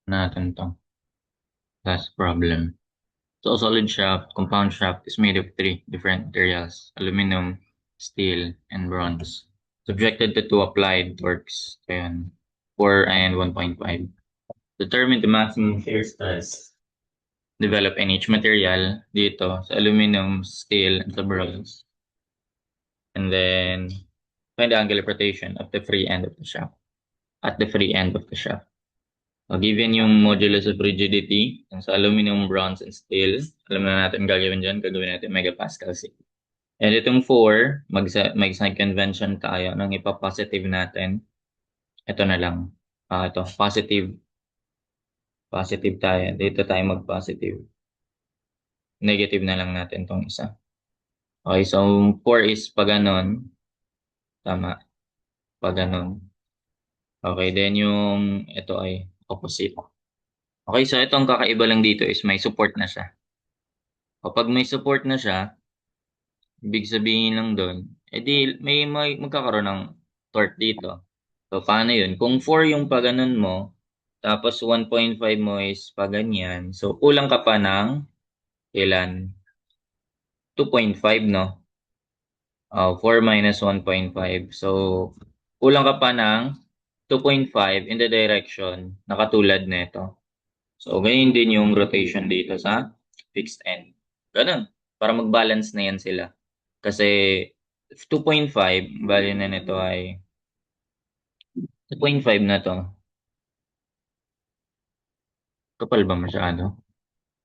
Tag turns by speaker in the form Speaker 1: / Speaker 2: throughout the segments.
Speaker 1: natin to. Last problem. So a solid shaft, compound shaft is made of three different materials: aluminum, steel, and bronze. Subjected to two applied torques, ayan, 4 and 1.5. Determine the maximum shear stress develop in each material dito sa aluminum, steel, and sa bronze. And then find the angular rotation of the free end of the shaft. At the free end of the shaft. Given yung modulus of rigidity sa aluminum, bronze, and steel, alam na natin gagawin dyan, gagawin natin megapascal C. And itong 4, mag-sign convention tayo nang ipapositive natin. Ito na lang. Ito, positive. Positive tayo. Dito tayo mag-positive. Negative na lang natin tong isa. Okay, so 4 is pag ganon. Tama. Pag ganon. Okay, then yung ito ay opposite. Okay, so itong kakaiba lang dito is may support na siya. Kapag may support na siya, ibig sabihin lang doon, edi may magkakaroon ng torque dito. So, paano yun? Kung 4 yung paganon mo, tapos 1.5 mo is paganyan, so kulang ka pa ng ilan? 2.5, no? 4 minus 1.5. So, kulang ka pa ng 2.5 in the direction na katulad nito. So, ganyan din yung rotation dito sa fixed end. Ganun. Para mag-balance na yan sila. Kasi 2.5, value na nito ay 2.5 na to. Kapal ba masyado?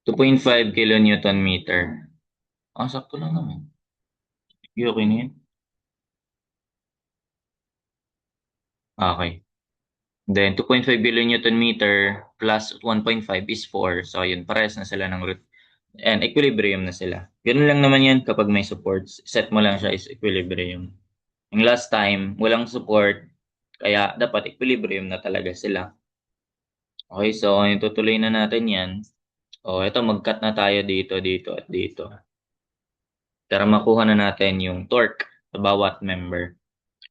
Speaker 1: 2.5 kilonewton meter. Sakto lang naman. Okay na yan. Okay. Then, 2.5 kilonewton meter plus 1.5 is 4. So, yun, parehas na sila ng root. And equilibrium na sila. Ganun lang naman yan kapag may supports. Set mo lang siya is equilibrium. Yung last time, walang support. Kaya, dapat equilibrium na talaga sila. Okay, so, tutuloy na natin yan. Ito, mag-cut na tayo dito, dito, at dito. Para makuha na natin yung torque sa bawat member.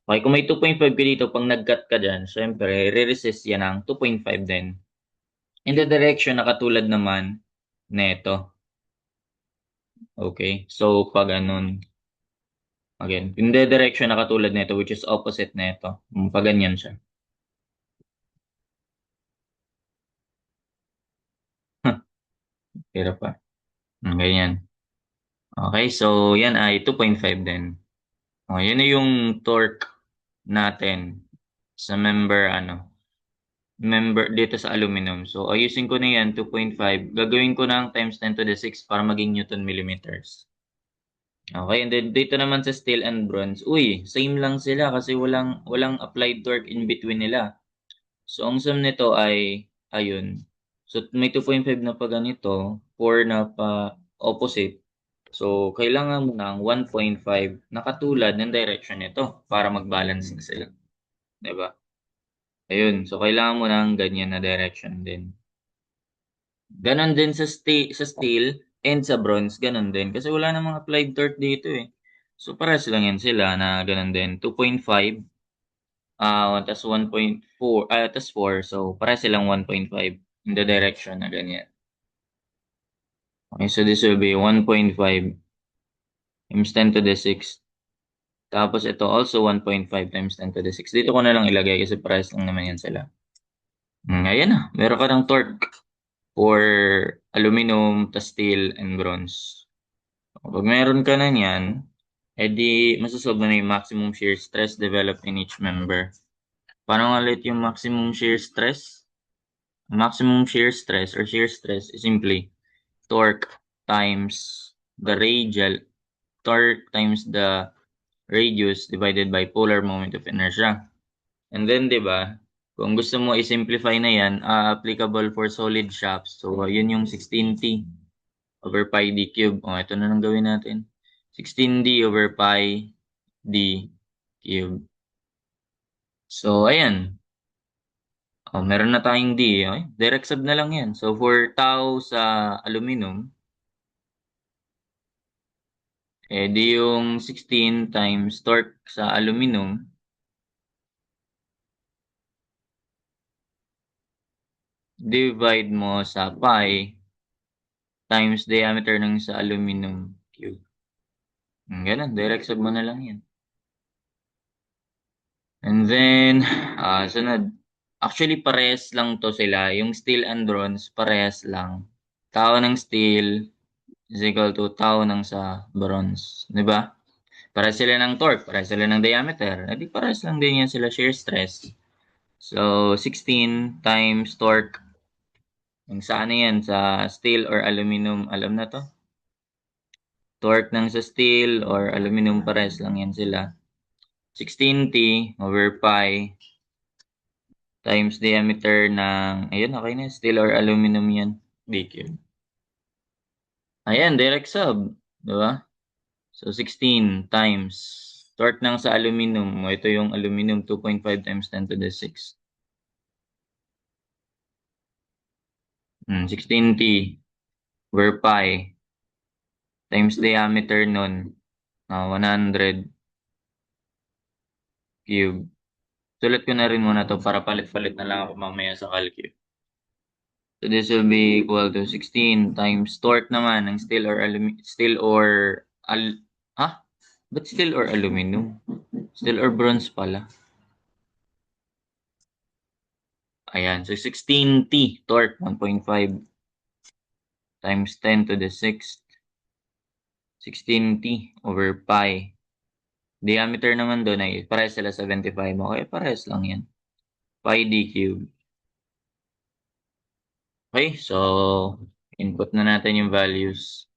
Speaker 1: Okay, kung may 2.5 ka dito, pag nag-cut ka dyan, syempre, re-resist yan ng 2.5 din. In the direction na katulad naman neto. Okay, so pag ganun, again, in the direction na katulad neto, which is opposite neto, pag ganyan siya. Hirap pa. Ganyan. Okay, so yan ay 2.5 din. Okay, yun na yung torque natin sa member dito sa aluminum. So, ayusin ko na yan, 2.5. Gagawin ko ng times 10 to the 6 para maging Newton millimeters. Okay, and then dito naman sa steel and bronze, same lang sila kasi walang applied torque in between nila. So, ang sum nito ay, ayun. So, may 2.5 na pa ganito, 4 na pa opposite. So, kailangan mo ng 1.5 na katulad ng direction nito para mag-balance na sila. Diba? Ayun. So, kailangan mo ng ganyan na direction din. Ganon din sa steel and sa bronze, ganon din. Kasi wala namang applied torque dito eh. So, parehas lang yan sila na ganon din. 2.5, tas 1.4, tas 4. So, parehas silang 1.5 in the direction na ganyan. Okay, so this will be 1.5 times 10 to the 6. Tapos ito also 1.5 times 10 to the 6. Dito ko na lang ilagay kasi parehas lang naman yan sila. Ayan na. Meron ka ng torque for aluminum, tas steel, and bronze. Pag meron ka na niyan, edi masasolve na yung maximum shear stress developed in each member. Paano nga ulit yung maximum shear stress? Maximum shear stress or shear stress is simply torque times the radial, torque times the radius divided by polar moment of inertia. And then, di ba, kung gusto mo i-simplify na yan, applicable for solid shafts. So, yun yung 16t over pi d cube. Ito na lang gawin natin. 16d over pi d cube. So, ayan. Meron na tayong d. Okay? Direct sub na lang yan. So, for tau sa aluminum, di yung 16 times torque sa aluminum, divide mo sa pi times diameter ng sa aluminum cube. Ganun, direct sub mo na lang yan. And then, sunod. Actually, parehas lang to sila. Yung steel and bronze, parehas lang. Tao ng steel is equal to tao ng sa bronze. Di ba? Parehas sila ng torque, parehas sila ng diameter. Di parehas lang din yan sila shear stress. So, 16 times torque. Yung sa ano yan, sa steel or aluminum, alam na to? Torque ng sa steel or aluminum, parehas lang yan sila. 16T over pi times diameter ng, ayun, okay na, steel or aluminum yan, d cube. Ayan, direct sub, di ba? So, 16 times torque ng sa aluminum, ito yung aluminum, 2.5 times 10 to the 6. 16T over pi times diameter nun, 100 cube. Sulat ko na rin muna to para palit-palit na lang ako mamaya sa calculus. So this will be equal to 16 times torque naman ng steel or Ba't steel or aluminum? Steel or bronze pala. Ayan, so 16T torque 1.5 times 10 to the 6th. 16T over pi. Diameter naman doon ay pares sila 75. Okay, pares lang yan. Pi d cube. Okay, so input na natin yung values.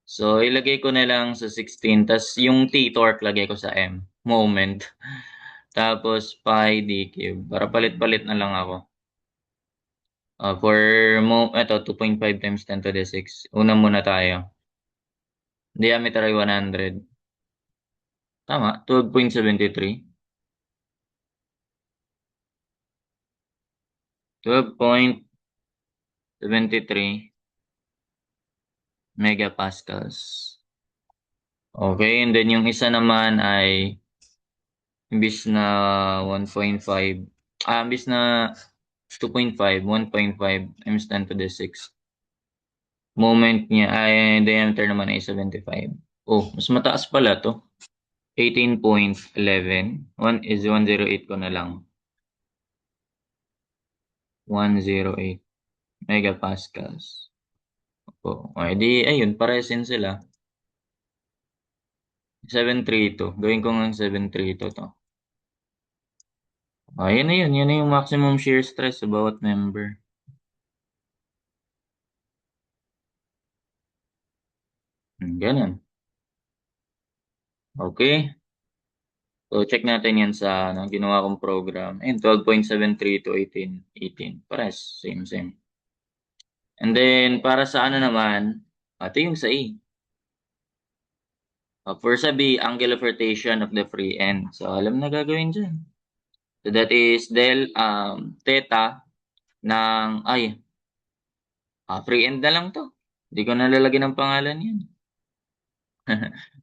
Speaker 1: So, ilagay ko na lang sa 16. Tas yung T torque lagay ko sa M. Moment. Tapos pi d cube. Para palit-palit na lang ako. Ito, 2.5 times 10 to the 6. Una muna tayo. Diameter ay 100. Tama, 12.73. 12.73 megapascals. Okay, and then yung isa naman ay imbis na 1.5, imbis na 2.5, 1.5 times 10 to the 6. Moment niya ay diameter naman ay 75. Oh, mas mataas pala to. 18.11. 108 ko na lang. 108 megapascals. Oh, di ayun, paresin sila. 732. Gawin ko ng 732 to. Yan na yun. Yan na yung maximum shear stress sa bawat member. Ganun. Okay. So, check natin yan sa ginawa kong program. Ayun, 12.73 to 18. Pares. Same. And then, para sa ano naman, ito yung sa E. For sa B, angle of rotation of the free end. So, alam na gagawin dyan. So, that is theta ng, free end na lang to. Hindi ko nalalagyan ng pangalan yan.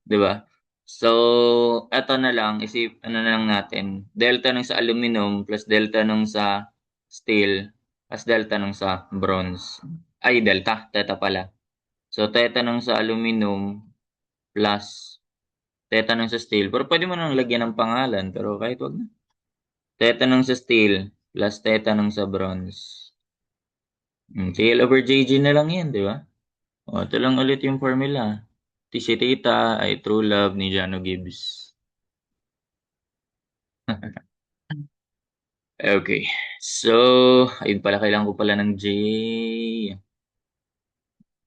Speaker 1: Diba? So, eto na lang, ano na lang natin, delta nung sa aluminum plus delta nung sa steel plus delta nung sa bronze. Theta pala. So, theta nung sa aluminum plus theta nung sa steel. Pero pwede mo nang lagyan ng pangalan, pero kahit wag na. Theta nung sa steel plus theta nung sa bronze. TL over JG na lang yan, di ba? Ito lang ulit yung formula. Si Tita ay true love ni Jano Gibbs. Okay. So, ayun pala, kailangan ko pala ng J.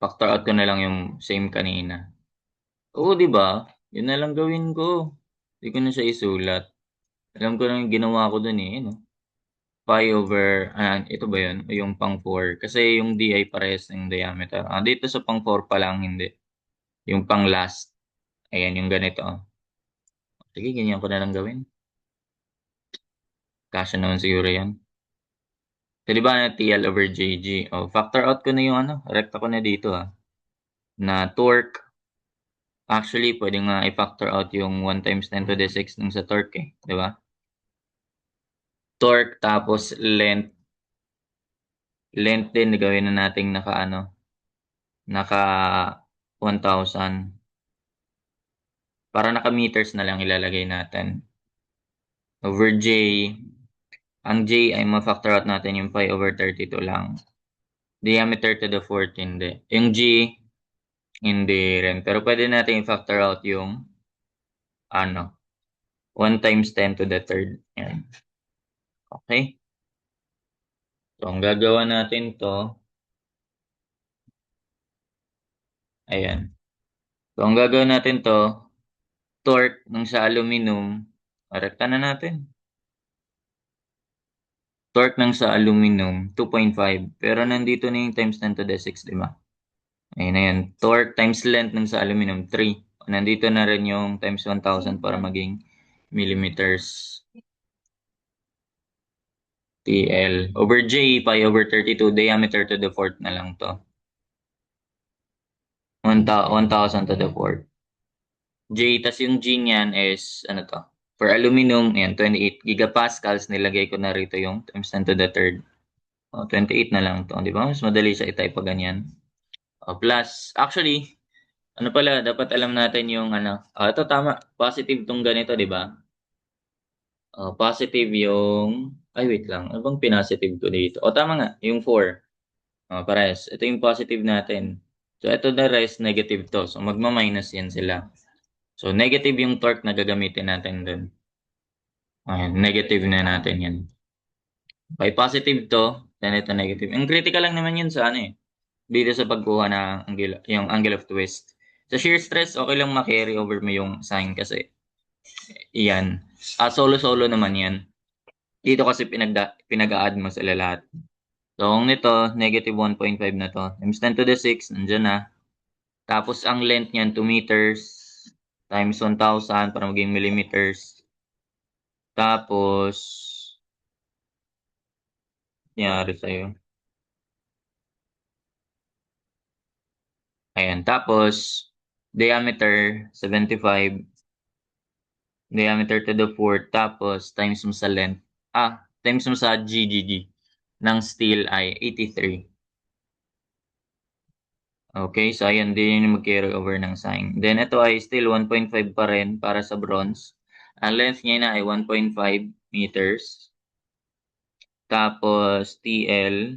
Speaker 1: Factor out ko na lang yung same kanina. Oo, di ba? Yun na lang gawin ko. Hindi ko na siya isulat. Alam ko na yung ginawa ko dun eh. Pi over, ito ba yun? O yung pang 4. Kasi yung D ay parehas ng diameter. Dito sa pang 4 pa lang, hindi. Yung pang last. Ayan, yung ganito. Sige, ganyan ko na lang gawin. Kasya naman siguro yan. So, di ba na TL over JG? Factor out ko na yung recta ko na dito na torque. Actually, pwede nga i-factor out yung 1 times 10 to the 6 nung sa torque di ba? Torque tapos length Length din, gawin na nating naka 1,000. Para naka-meters na lang ilalagay natin. Over J, ang J ay ma-factor out natin yung pi over 32 lang. Diameter to the fourth, hindi. Yung G, hindi rin. Pero pwede natin i-factor out yung 1 times 10 to the third. Yan. Okay? So, ang gagawa natin to, ayan. So, ang gagawin natin to, torque ng sa aluminum, rekta na natin. Torque ng sa aluminum, 2.5. Pero nandito na yung times 10 to the 6, di ba? Ayun na yan. Torque times length ng sa aluminum, 3. Nandito na rin yung times 1,000 para maging millimeters. TL. Over J, pi over 32, diameter to the fourth na lang to. 1,000 to the fourth. J, tas yung G niyan is, for aluminum, yan, 28 gigapascals, nilagay ko na rito yung times 10 to the third. 28 na lang to, di ba? Mas madali siya i-type pa ganyan. Plus, actually, pala, dapat alam natin yung ito tama, positive tong ganito, di ba? Positive yung, ay wait lang, ano bang pinositive ko dito? Tama nga, yung 4. Pares. Ito yung positive natin. So, ito the rest, negative to. So, magma-minus yan sila. So, negative yung torque na gagamitin natin dun. Ayan, negative na natin yan. Okay, positive to, then ito negative. Ang critical lang naman yun sa dito sa pagkuha ng yung angle of twist. Sa shear stress, okay lang ma-carry over mo yung sign kasi iyan. Solo-solo naman yan. Dito kasi pinag-a-add mo sila lahat. So, kung nito, negative 1.5 na to. Times 10 to the 6, nandyan na. Tapos, ang length niyan, 2 meters times 1,000 para maging millimeters. Tapos, nangyari sa'yo. Ayan. Tapos, diameter, 75. Diameter to the fourth. Tapos, times mo sa length. Times mo sa GGG ng steel ay 83. Okay, so ayan din yung mag-carry over ng sign. Then ito ay still 1.5 pa rin para sa bronze. Ang length niya na ay 1.5 meters. Tapos TL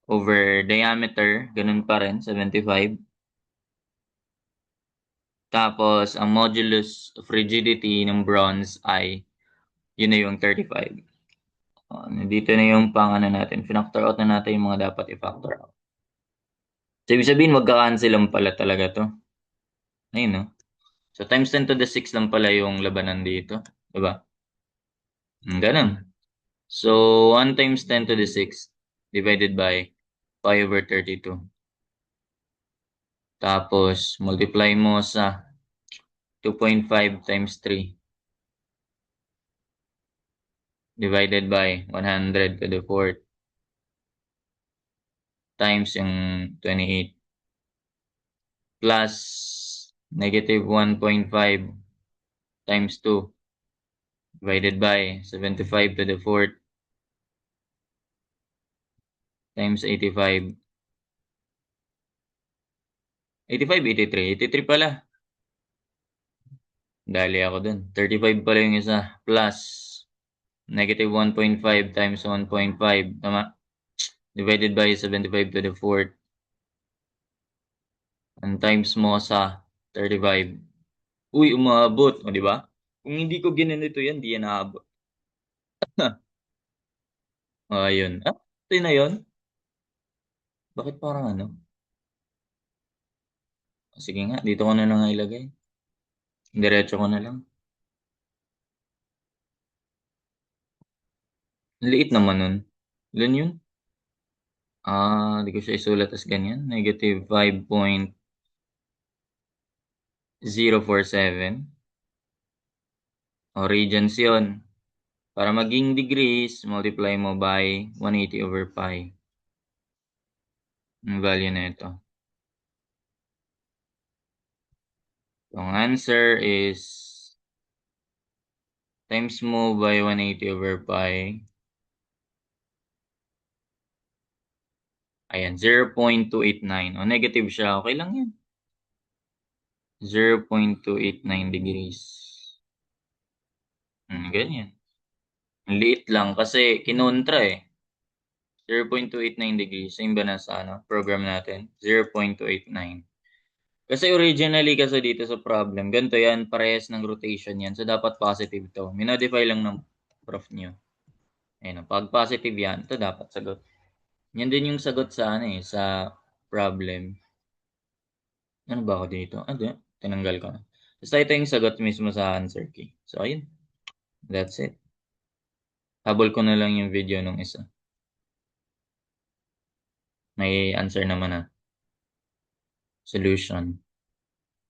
Speaker 1: over diameter, ganun pa rin, 75. Tapos ang modulus of rigidity ng bronze ay yun na yung 35. Nandito na yung natin. Finactor out na natin yung mga dapat i-factor out. So, ibig sabihin, magka-cancel lang pala talaga to. Ayun, no? So, times 10 to the 6 lang pala yung labanan dito. Diba? Ganun. So, 1 times 10 to the 6 divided by pi over 32. Tapos, multiply mo sa 2.5 times 3 divided by 100 to the fourth times yung 28 plus negative 1.5 times 2 divided by 75 to the fourth times 85. 85, 83. 83 pala. Dali ako dun. 35 pala yung isa. Plus negative 1.5 times 1.5. Tama? Divided by 75 to the fourth. And times mo sa 35. Uy, umabot. O, di ba? Kung hindi ko ginanito yan, di yan naabot. Ayun. Ito na yun. Bakit parang Sige nga, dito ko na lang ilagay. Diretso ko na lang. Ang liit naman nun. Ilan yun? Di ko siya isulat as ganyan. Negative 5.047. O, radians yun. Para maging degrees, multiply mo by 180 over pi. Ang value na ito. So, ang answer is times mo by 180 over pi. Ayan, 0.289. O, negative siya. Okay lang yan. 0.289 degrees. Ganyan. Ang liit lang kasi kinontra eh. 0.289 degrees. Same ba na sa program natin? 0.289. Kasi originally kasi dito sa problem, ganito yan, parehas ng rotation yan. So, dapat positive to. Minodify lang ng prof nyo. Ayun, pag positive yan, ito dapat sagot. Yan din yung sagot sa sa problem. Ano ba ako dito? Di. Tinanggal ko na. Basta ito yung sagot mismo sa answer key. So, ayun. That's it. Habol ko na lang yung video nung isa. May answer naman na. Solution.